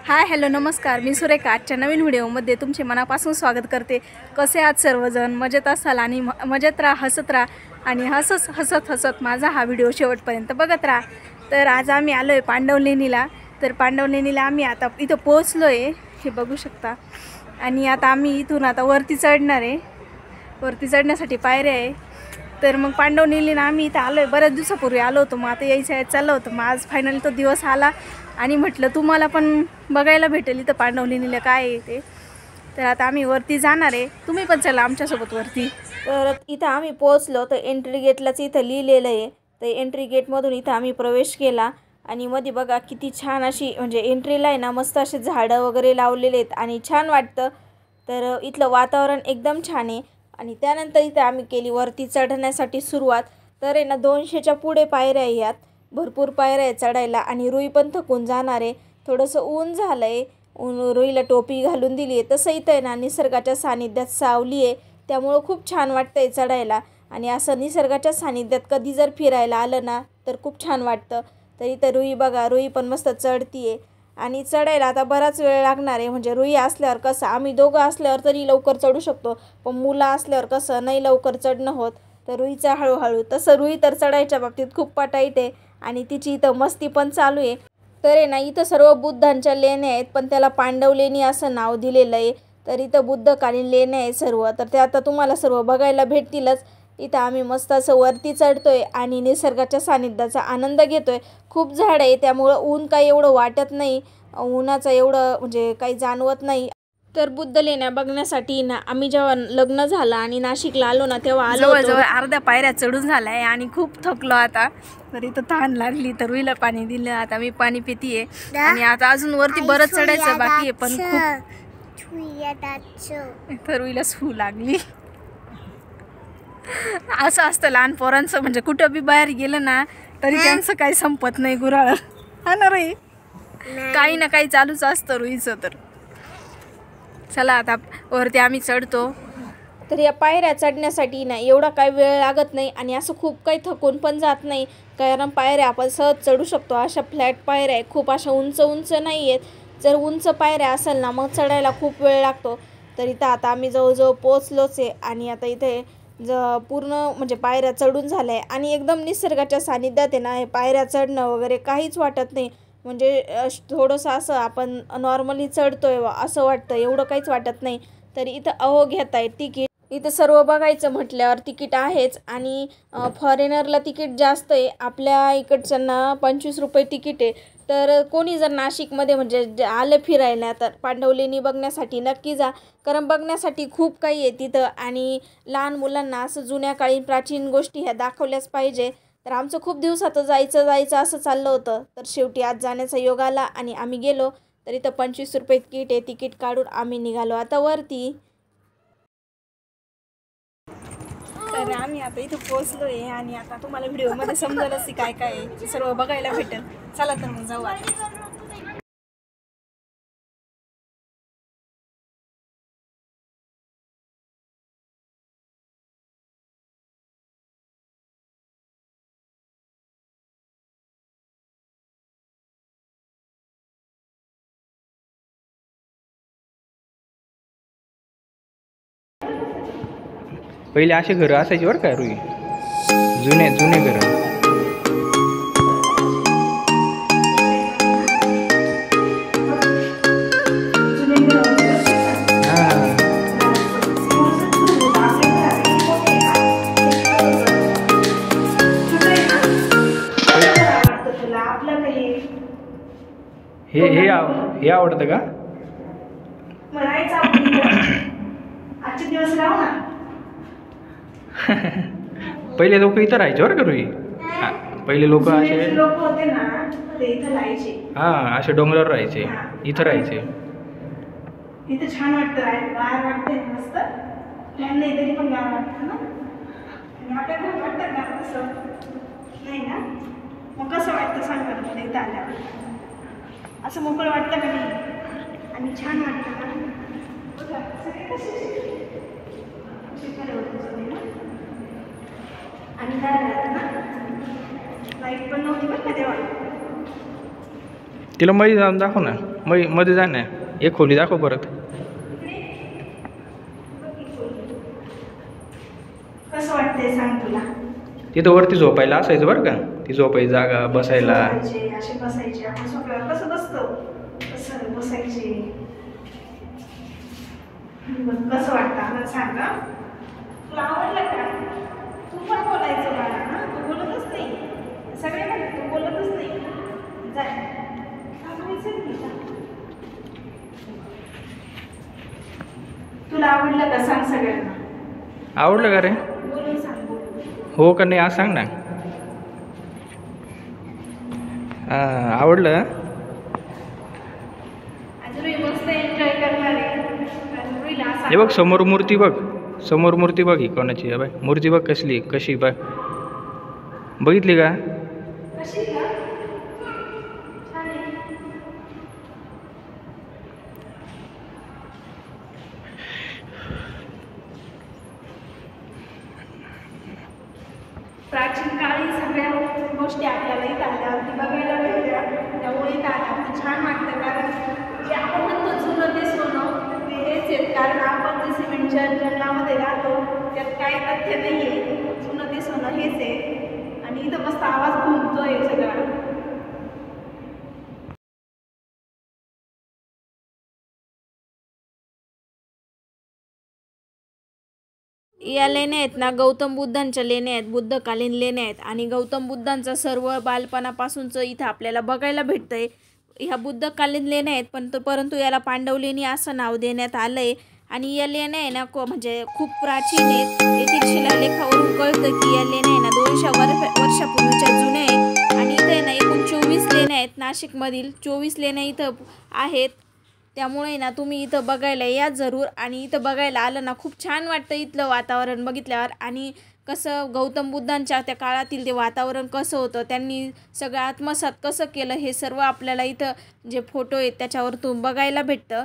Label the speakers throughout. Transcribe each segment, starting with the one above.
Speaker 1: Hi hello नमस्कार, मी सुरेखा. आजच्या नवीन व्हिडिओमध्ये तुमचे मनापासून स्वागत करते. कसे आहात सर्वजण? मजेत असाल आणि मजेत राहा, हसत राहा आणि हसत माझा हा व्हिडिओ शेवटपर्यंत बघत राहा. तर आज आम्ही आलो आहे पांडवलेणीला. तर पांडवलेणीला आम्ही आता इथं पोहोचलो आहे, हे बघू शकता. आणि आता आम्ही इथून आता वरती चढणार आहे. वरती चढण्यासाठी पायऱ्या आहे. तर मग पांडवलेणीला आम्ही इथं आलो आहे, बऱ्याच दिवसापूर्वी आलो होतो. मग आता यायचं चाललं होतं. मग आज फायनली तो दिवस आला आणि म्हटलं तुम्हाला पण बघायला भेटेल इथं पांडवलेणीला काय आहे ते. तर आता आम्ही वरती जाणार आहे, तुम्ही पण चला आमच्यासोबत वरती. तर इथं आम्ही पोहोचलो. तर एंट्री गेटलाच इथं लिहिलेलं आहे. तर एंट्री गेटमधून इथं आम्ही प्रवेश केला आणि मध्ये बघा किती छान अशी म्हणजे एंट्रीला आहे ना मस्त असे झाडं वगैरे लावलेले आहेत आणि छान वाटतं. तर इथलं वातावरण एकदम छान आहे. आणि त्यानंतर इथं आम्ही केली वरती चढण्यासाठी सुरुवात. तर आहे ना 200च्या पुढे पायऱ्या आहे, यात भरपूर पायऱ्या आहे चढायला. आणि रुई पण थकून जाणार आहे. थोडंसं ऊन झालं आहे, रुईला टोपी घालून दिली आहे. तसं इथं आहे ना निसर्गाच्या सानिध्यात सावली आहे, त्यामुळं खूप छान वाटतं आहे चढायला. आणि असं निसर्गाच्या सानिध्यात कधी जर फिरायला आलं ना तर खूप छान वाटतं. तर इथं रुई बघा, रुई पण मस्त चढती आहे. आणि चढायला आता बराच वेळ लागणार आहे. म्हणजे रुई असल्यावर कसं आम्ही दोघं असल्यावर तरी लवकर चढू शकतो, पण मुलं असल्यावर कसं नाही लवकर चढणं होत. तर रुईचा हळूहळू. तसं रुई तर चढायच्या बाबतीत खूप पटाईट आहे आणि तिची इथं मस्ती पण चालू आहे. तर आहे ना इथं सर्व बुद्धांच्या लेण्या आहेत, पण त्याला पांडवलेणी असं नाव दिलेलं आहे. तर इथं बुद्धकालीन लेण्या आहे सर्व. तर ते आता तुम्हाला सर्व बघायला भेटतीलच. इथं आम्ही मस्त असं वरती चढतोय आणि निसर्गाच्या सानिध्याचा आनंद घेतोय. खूप झाड आहे, त्यामुळं ऊन काही एवढं वाटत नाही, उन्हाचं एवढं म्हणजे काही जाणवत नाही. तर बुद्ध लेण्या बघण्यासाठी ना आम्ही जेव्हा लग्न झालं आणि नाशिकला आलो ना तेव्हा आलो. जवळजवळ अर्ध्या पायऱ्या चढून झालाय आणि खूप थकलो आता. तर इथं तहान लागली तर रुईला पाणी दिलं. आता मी पाणी पितीये आणि आता अजून वरती बरंच चढायचं बाकी आहे, पण खूप तर रुईला सू लागली. असं असतं लहान पोरांचं, म्हणजे कुठं बी बाहेर गेलं ना तरी त्यांचं काही संपत नाही गुराळ. हा ना रे, काही ना काही चालूच असतं रुईचं. तर चला आता वरती आम्ही चढतो. तर या पायऱ्या चढण्यासाठी ना एवढा काही वेळ लागत नाही आणि असं खूप काही थकून पण जात नाही, कारण पायऱ्या आपण सहज चढू शकतो. अशा फ्लॅट पायऱ्या आहे, खूप अशा उंच नाही आहेत. जर उंच पायऱ्या असेल ना मग चढायला खूप वेळ लागतो. तर इथं आता आम्ही जवळजवळ पोचलोच आहे आणि आता इथे पूर्ण म्हणजे पायऱ्या चढून झाल्या आहे आणि एकदम निसर्गाच्या सानिध्यात आहे ना हे पायऱ्या चढणं वगैरे काहीच वाटत नाही. म्हणजे थोडंसं असं आपण नॉर्मली चढतोय असं वाटतं, एवढं काहीच वाटत नाही. तर इथं अहो घेत आहे तिकीट. इथं सर्व बघायचं म्हटल्यावर तिकीट आहेच आणि फॉरेनरला तिकीट जास्त आहे. आपल्या इकडच्यांना 25 रुपये तिकीट आहे. तर कोणी जर नाशिकमध्ये म्हणजे आलं फिरायला तर पांडवलेणी बघण्यासाठी नक्की जा, कारण बघण्यासाठी खूप काही आहे तिथं. आणि लहान मुलांना असं जुन्या काळी प्राचीन गोष्टी ह्या दाखवल्याच पाहिजे. तर आमचं खूप दिवसात जायचं असं चाललं होतं. तर शेवटी आज जाण्याचा योग आला आणि आम्ही गेलो. तर इथं 25 रुपये तिकीट आहे. तिकीट काढून आम्ही निघालो आता वरती. तर आम्ही आता इथं पोहोचलो आहे आणि आता तुम्हाला व्हिडिओमध्ये समजेलच काय काय आहे, सर्व बघायला भेटेल. चला तर मग जाऊ आता.
Speaker 2: पहिले असे घरं असायचे बरं का रुई, जुने घरं. हे आवडतं का?
Speaker 1: आजचे दिवस राहू ना.
Speaker 2: पहिले लोक इथं राहायचे बरं का रुई. पहिले लोक असे
Speaker 1: होते ना ते इथं राहायचे.
Speaker 2: हां, असे डोंगरावर राहायचे, इथं राहायचे.
Speaker 1: इथं छान वाटतं राहायला, गार वाटते मस्त. फॅन नाही तरी पण गार वाटतं ना. आणि आपल्याला वाटतं गार तसं नाही ना. मग कसं वाटतं सांग बरं तुला इथं आल्यावर? असं मोकळं वाटतं का नाही? आणि छान वाटतं ना. बघा सगळे कसे आणि काय राहतं ना, लाईट पण नव्हती बरं का तेव्हा.
Speaker 2: तिला मध्ये जाऊन दाखव ना, मध्ये जा ना, एक खोली दाखव परत.
Speaker 1: कसं वाटतंय सांग तुला?
Speaker 2: तिथं वरती झोपायला असायचं बरं का, ती झोपायची जागा, बसायला.
Speaker 1: असे बसायचे आपण सगळं कसं बसतो तसं बसायचे. कसं वाटतं आपण सांग. तुला आवडलं का? तू पण बोलायचं बाळा. ना तू बोलतच नाही, सगळे म्हणते तू बोलतच नाही. जाय तुला आवडलं का सांग सगळ्यांना.
Speaker 2: आवडलं का रे?
Speaker 1: बोलून सांग.
Speaker 2: हो का नाही आज सांग ना. आवडलं.
Speaker 1: मस्त एन्जॉय करणार आहे.
Speaker 2: हे बघ समोर मूर्ती बघ, समोर मूर्ती बघ, ही कोणाची आहे बाय मूर्ती बघ, कसली कशी बघ, बघितली का?
Speaker 1: प्राचीन काळी सगळ्या गोष्टी आपल्याला इथं आल्यावरती बघायला भेटल्या, त्यामुळे इथं आल्यावरती छान वाटतं. कारण जे आपण म्हणतो जुनं ते सोनं ते हेच आहेत. कारण आपण जे सिमेंटच्या जंगलामध्ये राहतो त्यात काही तथ्य नाही आहे. जुनं ते सोनं हेच आहे. आणि इथं मस्त आवाज घुमतोय सगळा. या लेण्या आहेत ना गौतम बुद्धांच्या लेण्या आहेत, बुद्धकालीन लेण्या आहेत. आणि गौतम बुद्धांचं सर्व बालपणापासूनचं इथं आपल्याला बघायला भेटतंय. ह्या बुद्धकालीन लेण्या आहेत, परंतु याला पांडव लेणी असं नाव देण्यात आलं आहे. आणि या लेण्या आहे ना म्हणजे खूप प्राचीन आहेत. येथील शिलालेखावरून कळतं की या लेण्या आहे ना 200 वर्षापूर्वीच्या जुन्या आहेत. आणि इथं आहे ना एकूण 24 लेण्या आहेत. नाशिकमधील 24 लेण्या इथं आहेत. त्यामुळे ना तुम्ही इथं बघायला या जरूर. आणि इथं बघायला आलं ना खूप छान वाटतं इथलं वातावरण बघितल्यावर. आणि कसं गौतम बुद्धांच्या त्या काळातील ते वातावरण कसं होतं, त्यांनी सगळं आत्मसात कसं केलं, हे सर्व आपल्याला इथं जे फोटो आहेत त्याच्यावर तुम्ही बघायला भेटतं.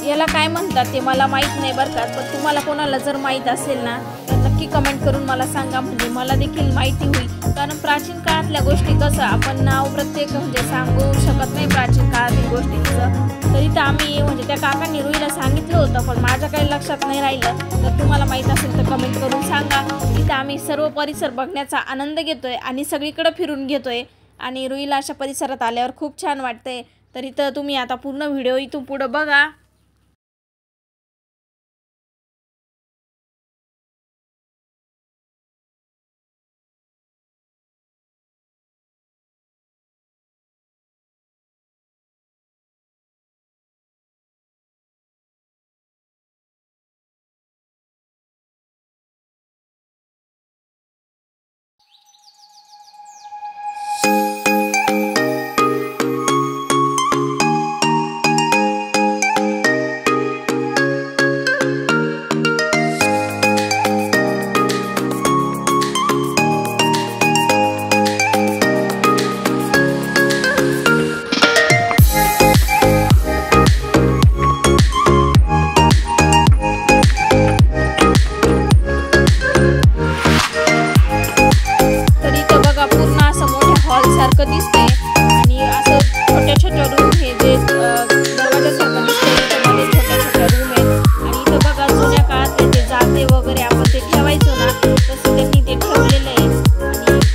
Speaker 1: याला काय म्हणतात ते मला माहीत नाही बरं का, पण तुम्हाला कोणाला जर माहीत असेल ना तर नक्की कमेंट करून मला सांगा, म्हणजे मला देखील माहिती होईल. कारण प्राचीन काळातल्या गोष्टी कसं आपण नाव प्रत्येक म्हणजे सांगू शकत नाही प्राचीन काळातील गोष्टींचं. तरी तर आम्ही म्हणजे त्या काकांनी रुईला सांगितलं होतं, पण माझ्या काही लक्षात नाही राहिलं. तर तुम्हाला माहीत असेल तर कमेंट करून सांगा. इथं आम्ही सर्व परिसर बघण्याचा आनंद घेतोय आणि सगळीकडे फिरून घेतोय. आणि रुईला अशा परिसरात आल्यावर खूप छान वाटतंय. तर इथं तुम्ही आता पूर्ण व्हिडिओ इथून पुढं बघा. दिसतंय आणि असं छोट्या छोट्या रूम हे जे दरवाजासारखं दिसतंय त्याच्यामध्ये छोट्या छोट्या रूम आहेत. आणि इथं बघा जुन्या काळात ते जाते वगैरे आपण ते ठेवायचो ना तसं त्यांनी ते ठेवलेलं आहे.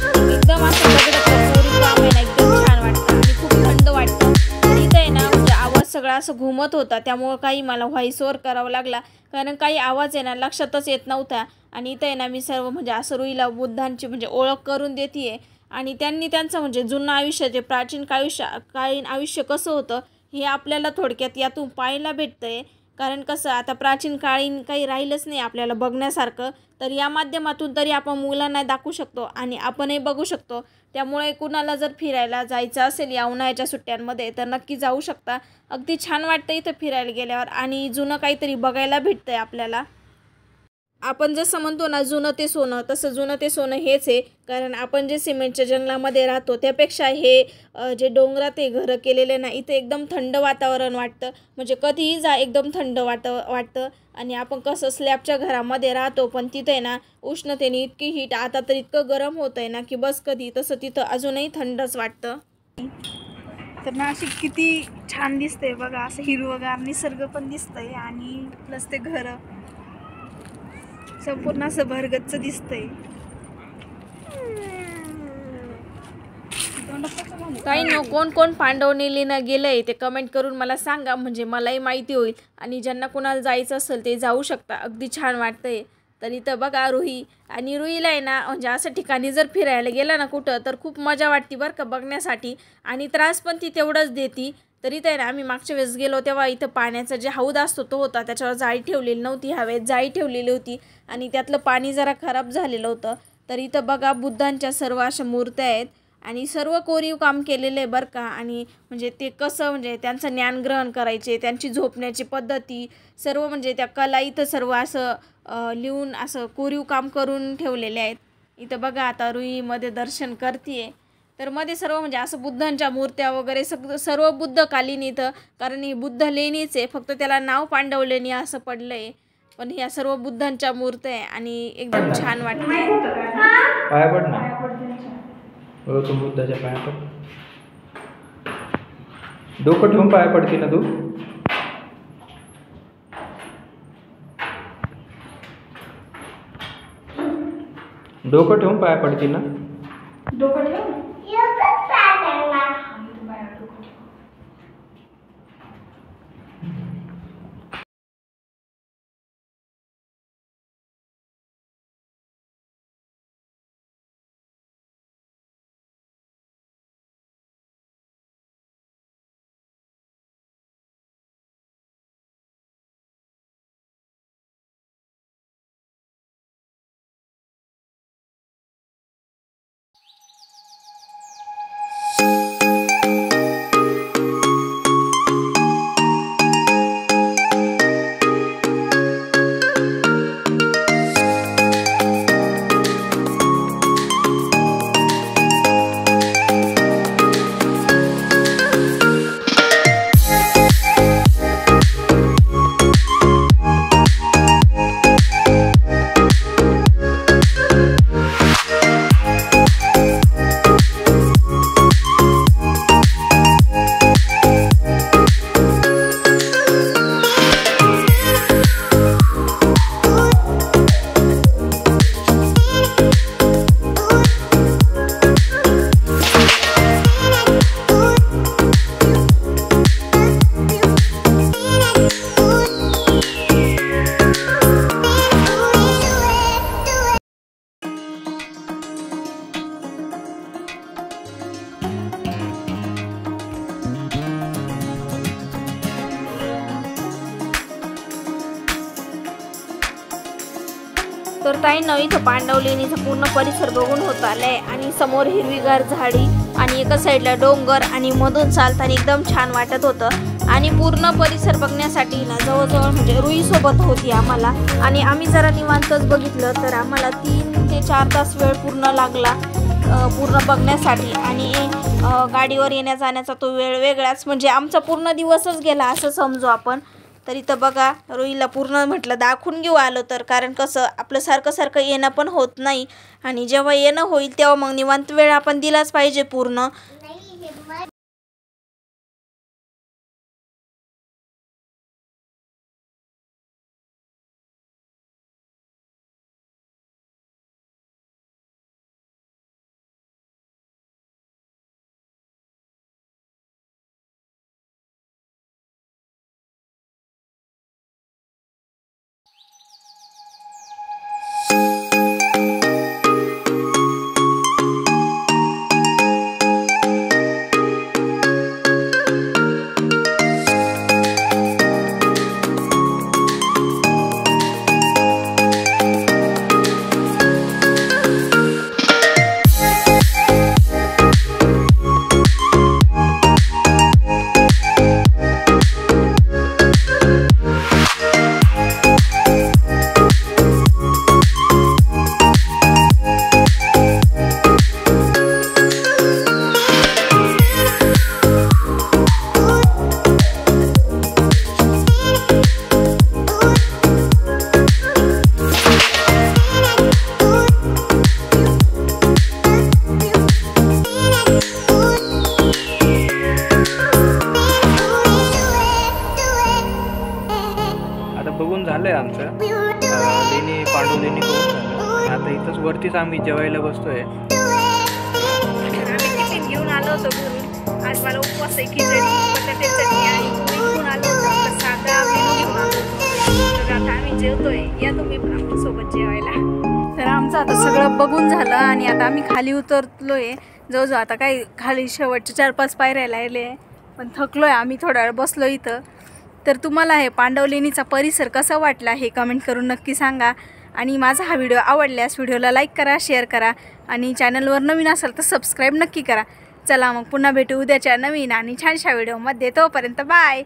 Speaker 1: आणि एकदम असं दगडाचं कोरीव काम आहे ना, एकदम छान वाटतं आणि खूप थंड वाटतं. आणि इथं आहे ना म्हणजे आवाज सगळा असं घुमत होता, त्यामुळं काही मला व्हॉइस ओव्हर करावा लागला, कारण काही आवाज आहे ना लक्षातच येत नव्हता. आणि इथं आहे ना मी सर्व म्हणजे असं रुईला बुद्धांची म्हणजे ओळख करून देते. आणि त्यांनी त्यांचं म्हणजे जुनं आयुष्य जे प्राचीन कालीन आयुष्य कसं होतं हे आपल्याला थोडक्यात यातून पाहायला भेटतंय. कारण कसं आता प्राचीन काळी काही राहिलंच नाही आपल्याला बघण्यासारखं, तर या माध्यमातून तरी आपण मुलांना दाखवू शकतो आणि आपणही बघू शकतो. त्यामुळे कुणाला जर फिरायला जायचं असेल या उन्हाळ्याच्या सुट्ट्यांमध्ये तर नक्की जाऊ शकता. अगदी छान वाटतं इथं फिरायला गेल्यावर आणि जुनं काहीतरी बघायला भेटतं आहे आपल्याला. आपण जसं म्हणतो ना जुनं ते सोनं, तसं जुनं ते सोनं हेच आहे. कारण आपण जे सिमेंटच्या जंगलामध्ये राहतो त्यापेक्षा हे जे डोंगरात हे घरं केलेले ना, इथे एकदम थंड वातावरण वाटतं. म्हणजे कधीही जा एकदम थंड वाटतं. आणि आपण कसं स्लॅबच्या घरामध्ये राहतो पण तिथे आहे ना उष्णतेने इतकी हीट, आता तर इतकं गरम होतं आहे ना की बस कधी, तसं तिथं अजूनही थंडच वाटतं. तर नाशिक किती छान दिसतंय बघा, असं हिरवगार निसर्ग पण दिसतंय आणि प्लस ते घरं संपूर्ण असं भरगच्च दिसतंय. काही न कोण कोण पांडवनीलीनं गेलंय ते कमेंट करून मला सांगा, म्हणजे मलाही माहिती होईल. आणि ज्यांना कोणाला जायचं असेल ते जाऊ शकता, अगदी छान वाटतंय. तर इथं बघा रुई, आणि रुईला आहे ना म्हणजे असं ठिकाणी जर फिरायला गेलं ना कुठं तर खूप मजा वाटते बरं का बघण्यासाठी, आणि त्रास पण ती तेवढंच देती. तर इथं आहे ना आम्ही मागच्या वेळेस गेलो तेव्हा इथं पाण्याचा जे हौद असतो तो होता, त्याच्यावर जाळी ठेवलेली नव्हती, हवेत जाळी ठेवलेली होती आणि त्यातलं पाणी जरा खराब झालेलं होतं. तर इथं बघा बुद्धांच्या सर्व अशा मूर्त्या आहेत आणि सर्व कोरीव काम केलेलं आहे बरं का. आणि म्हणजे ते कसं म्हणजे त्यांचं ज्ञानग्रहण करायचे, त्यांची झोपण्याची पद्धती सर्व म्हणजे त्या कला इथं सर्व असं लिहून असं कोरीव काम करून ठेवलेले आहेत. इथं बघा आता रुईमध्ये दर्शन करते तर मध्ये सर्व म्हणजे असं बुद्धांच्या मूर्त्या वगैरे सर्व बुद्धकालीन इथं, कारण ही बुद्ध लेणीच आहे, फक्त त्याला नाव पांडव लेणी असं पडलं आहे. पण ह्या सर्व बुद्धांच्या मूर्त्या आहे आणि एकदम छान वाटते.
Speaker 2: पाया पड ना, तू बुद्धाच्या पाया पड. डोकं ठेवून पाया पडते ना तू. डोकं ठेवून पाया पडते ना.
Speaker 1: डोकं ठेव. तर ताईंनो इथं पांडव लेणीचा पूर्ण परिसर बघून होत आलाय आणि समोर हिरवीगार झाडी आणि एका साईडला डोंगर आणि मधून चालताना एकदम छान वाटत होतं. आणि पूर्ण परिसर बघण्यासाठी ना जवळजवळ म्हणजे रुई सोबत होती आम्हाला, आणि आम्ही जरा निवांतच बघितलं तर आम्हाला 3 ते 4 तास वेळ पूर्ण लागला पूर्ण बघण्यासाठी. आणि गाडीवर येण्या जाण्याचा तो वेळ वेगळाच, म्हणजे आमचा पूर्ण दिवसच गेला असं समजू आपण. तर इथं बघा रुईला पूर्ण म्हटलं दाखवून घेऊ आलो तर, कारण कसं आपलं सारखं सारखं येणं पण होत नाही आणि जेव्हा येणं होईल तेव्हा मग निवांत वेळ आपण दिलाच पाहिजे पूर्ण.
Speaker 2: आमचं लेणी पांडव लेणी करून झालं. आता इथंच वरतीच आम्ही जेवायला बसतोय.
Speaker 1: आम्ही टिफिन घेऊन आलो होतो घरून. आज मला उपवास आहे, खिचडी बटाटे चटणी आणि पोळी घेऊन आलो होतो. आता साधा मेनू घेऊन आलो होतो. तर आता आम्ही जेवतोय, या तुम्ही पण आमच्या सोबत जेवायला. तर आमचं आता सगळं बघून झालं आणि आता आम्ही खाली उतरलोय. जवळजवळ आता काही खाली शेवटच्या 4-5 पायऱ्या राहिले, पण थकलोय आम्ही. थोडा वेळ बसलो इथं. तर तुम्हाला हे पांडव लेणीचा परिसर कसा वाटला हे कमेंट करून नक्की सांगा. आणि माझा हा व्हिडिओ आवडल्यास व्हिडिओला लाईक करा, शेअर करा आणि चॅनलवर नवीन असाल तर सबस्क्राईब नक्की करा. चला मग पुन्हा भेटू उद्याच्या नवीन आणि छानशा व्हिडिओमध्ये. तोपर्यंत बाय.